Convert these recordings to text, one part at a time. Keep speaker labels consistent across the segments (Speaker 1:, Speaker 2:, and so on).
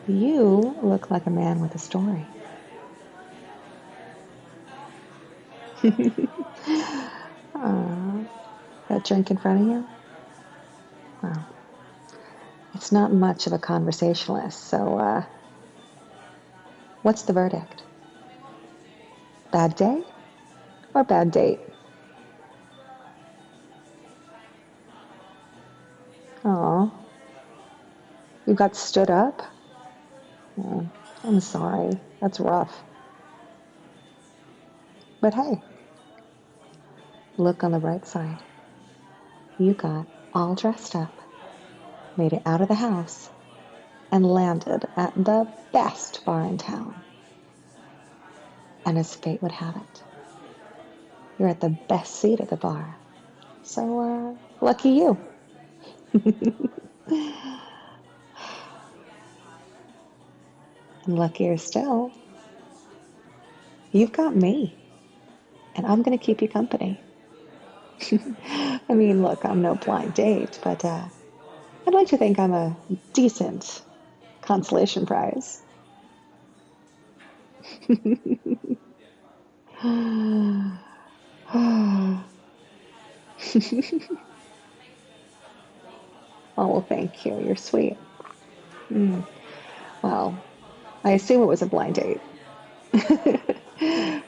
Speaker 1: You look like a man with a story. That drink in front of you? Well, it's not much of a conversationalist, so what's the verdict? Bad day or bad date? Oh, you got stood up? Oh, I'm sorry. That's rough. But hey, look on the bright side. You got all dressed up, made it out of the house, and landed at the best bar in town. And as fate would have it, you're at the best seat at the bar. So, lucky you. And luckier still, you've got me, and I'm going to keep you company. I mean, look, I'm no blind date, but I'd like to think I'm a decent consolation prize. Oh, well, thank you. You're sweet. Well, I assume it was a blind date.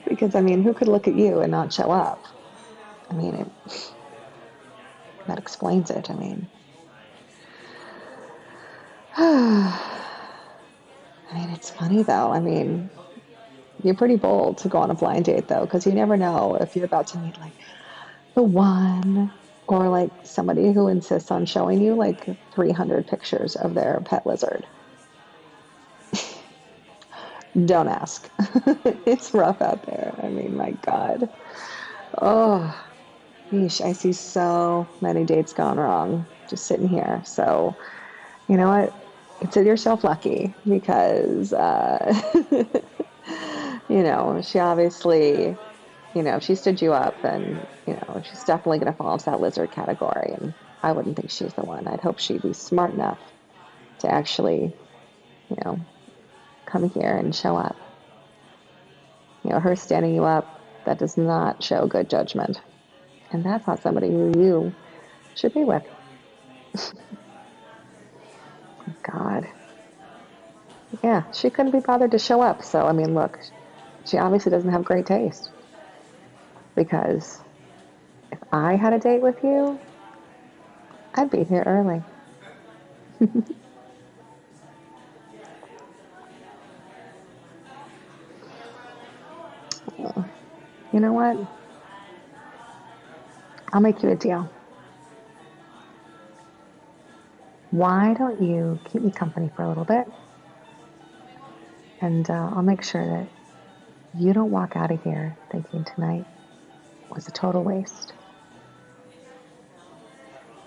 Speaker 1: Because, I mean, who could look at you and not show up? I mean, that explains it. I mean, it's funny though. I mean, you're pretty bold to go on a blind date though, because you never know if you're about to meet like the one or like somebody who insists on showing you like 300 pictures of their pet lizard. Don't ask. It's rough out there. I mean, my God. Oh, yeesh, I see so many dates gone wrong just sitting here. So, you know what? Consider yourself lucky because, she obviously, if she stood you up, then, she's definitely going to fall into that lizard category. And I wouldn't think she's the one. I'd hope she'd be smart enough to actually, you know, come here and show up. Her standing you up, that does not show good judgment. And that's not somebody who you should be with. God. Yeah, she couldn't be bothered to show up. So, I mean, look, she obviously doesn't have great taste. Because if I had a date with you, I'd be here early. You know what? I'll make you a deal. Why don't you keep me company for a little bit? And I'll make sure that you don't walk out of here thinking tonight was a total waste.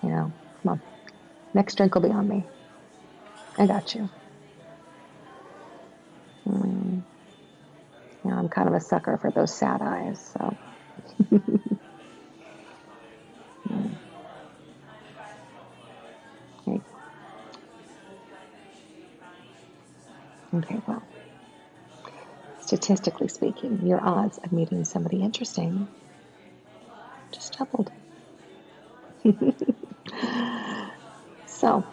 Speaker 1: Come on. Next drink will be on me. I got you. I'm kind of a sucker for those sad eyes, so. Okay. Okay, well, statistically speaking, your odds of meeting somebody interesting just doubled. So,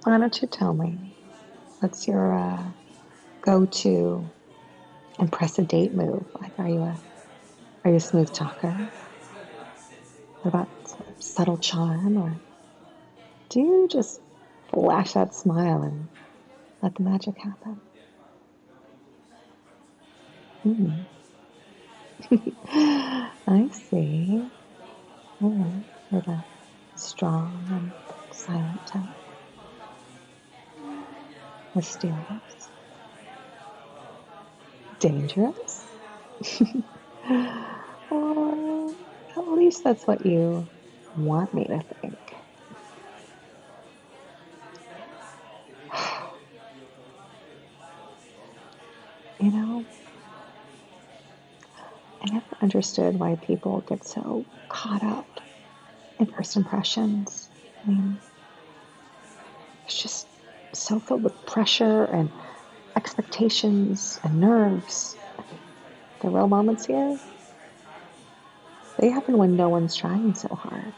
Speaker 1: why don't you tell me, what's your go-to impressive date move? Like, are you a smooth talker? What about subtle charm, or do you just flash that smile and let the magic happen? I see. All right, with a strong and silent type. Mysterious. Dangerous? Or at least that's what you want me to think. I never understood why people get so caught up in first impressions. I mean, it's just so filled with pressure and expectations and nerves. The real moments here, they happen when no one's trying so hard.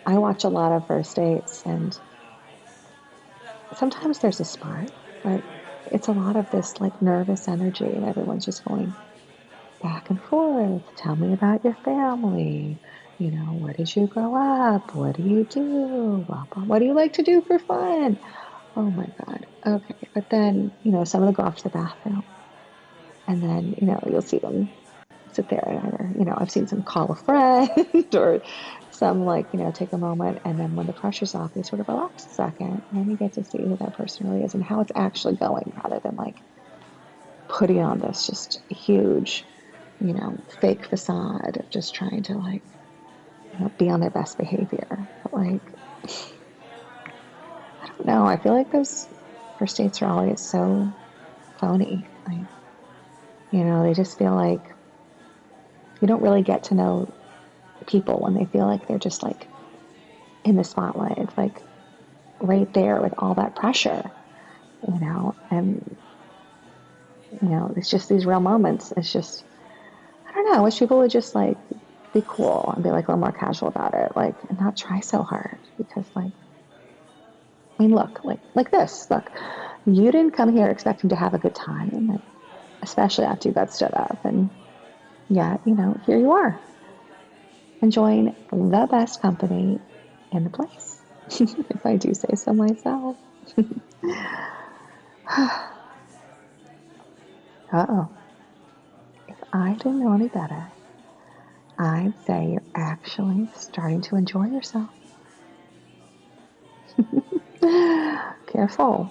Speaker 1: I watch a lot of first dates, and sometimes there's a spark, but it's a lot of this like nervous energy, and everyone's just going back and forth. Tell me about your family. You know, where did you grow up? What do you do? Blah, blah. What do you like to do for fun? Oh my God. Okay. But then, some of them go off to the bathroom, and then, you'll see them sit there and either, I've seen some call a friend or some like, take a moment. And then when the pressure's off, they sort of relax a second, and then you get to see who that person really is and how it's actually going rather than like putting on this just huge, fake facade of just trying to like, be on their best behavior. But like, I don't know. I feel like those first dates are always so phony. Like, they just feel like you don't really get to know people when they feel like they're just like in the spotlight. It's like right there with all that pressure, and it's just these real moments. It's just, I don't know. I wish people would just like be cool and be like a little more casual about it, like, and not try so hard because like, I mean, look, like this. Look, you didn't come here expecting to have a good time, and especially after you got stood up, and yet, here you are, enjoying the best company in the place, if I do say so myself. Uh-oh. If I didn't know any better, I'd say you're actually starting to enjoy yourself. Careful.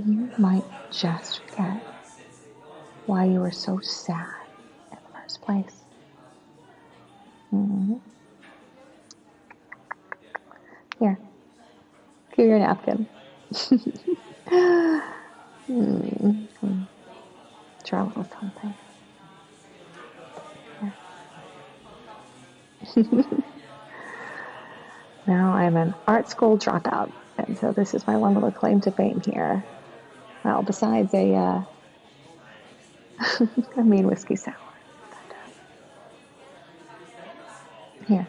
Speaker 1: You might just forget why you were so sad in the first place. Mm-hmm. Here your napkin. Mm-hmm. Try a little something. Now I'm an art school dropout, and so this is my one little claim to fame here. Well, besides a mean whiskey sour. Here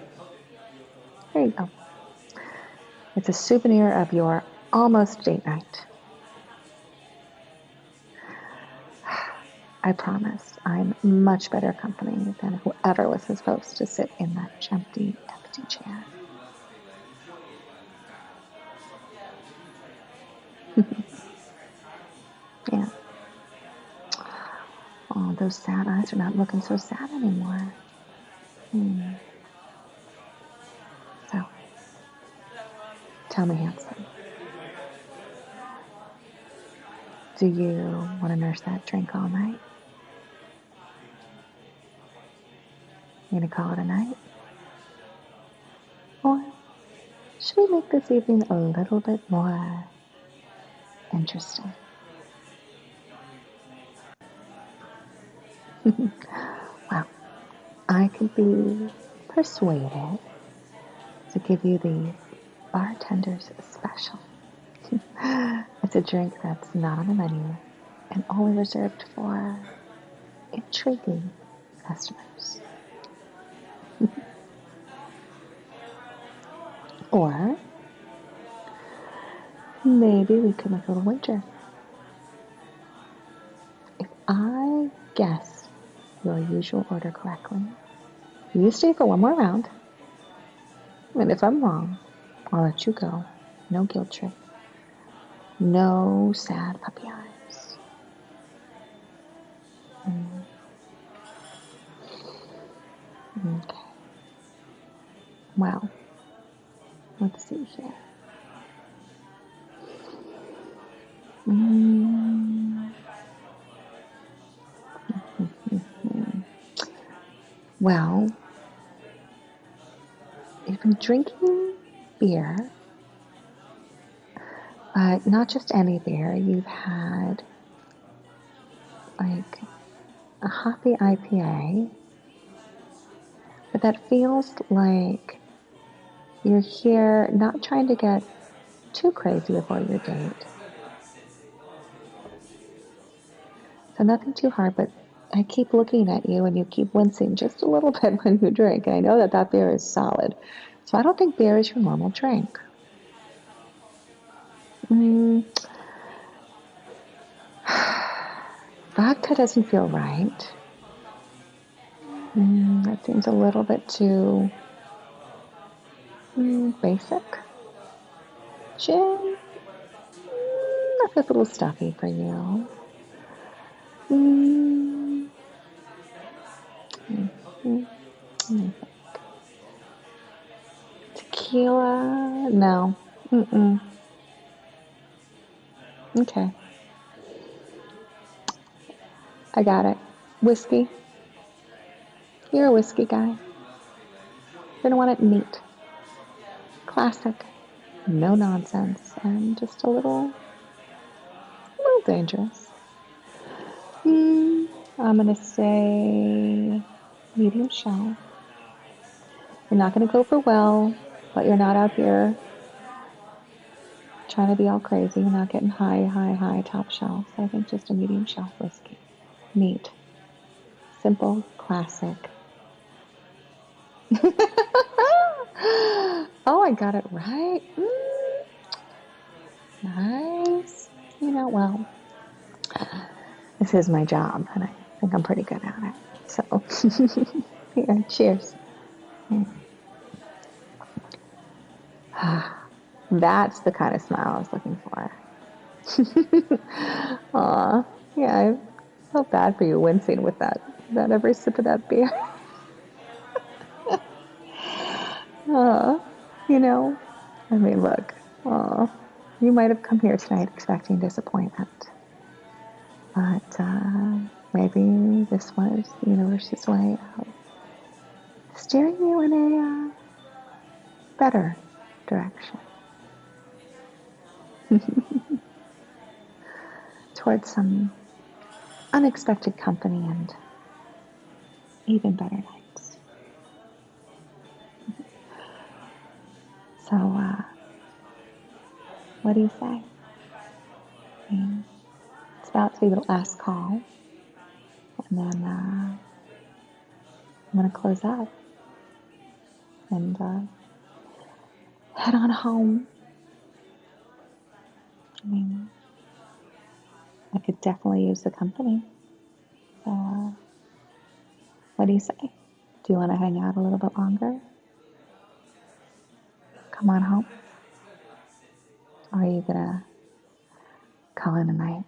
Speaker 1: you go. It's a souvenir of your almost date night. I promise I'm much better company than whoever was supposed to sit in that empty chair. Yeah. Oh, those sad eyes are not looking so sad anymore. So, tell me, handsome, do you want to nurse that drink all night? You gonna call it a night? Or should we make this evening a little bit more interesting? Well, I could be persuaded to give you the bartender's special. It's a drink that's not on the menu and only reserved for intriguing customers. Or maybe we could make a little wager. If I guess your usual order correctly, you stay for one more round. And if I'm wrong, I'll let you go. No guilt trip. No sad puppy eyes. Okay. Well, let's see here. Well, you've been drinking beer, but not just any beer. You've had like a hoppy IPA, but that feels like You're here not trying to get too crazy before your date. So nothing too hard, but I keep looking at you and you keep wincing just a little bit when you drink. And I know that that beer is solid. So I don't think beer is your normal drink. Mm, vodka doesn't feel right. That seems a little bit too basic. Gin, that feels a little stuffy for you. Mm, mm, mm, mm. Tequila, no. Mm-mm. Okay, I got it. Whiskey, you're a whiskey guy. You're gonna want it neat, classic, no nonsense, and just a little dangerous. I'm gonna say medium shelf. You're not gonna go for well, but you're not out here trying to be all crazy. You're not getting high, high, high top shelf. So I think just a medium shelf whiskey. Neat, simple, classic. Oh, I got it right. Nice. Well, this is my job, and I think I'm pretty good at it. So, here, cheers. That's the kind of smile I was looking for. Aw, yeah, I felt bad for you wincing with that every sip of that beer. Aw, you know, I mean, look, aw, you might have come here tonight expecting disappointment, but maybe this was the universe's way of steering you in a better direction towards some unexpected company and even better nights. So, what do you say? I mean, it's about to be the last call, and then I'm going to close up and head on home. I mean, I could definitely use the company. So, what do you say? Do you want to hang out a little bit longer? Come on home? Or are you going to call in a night?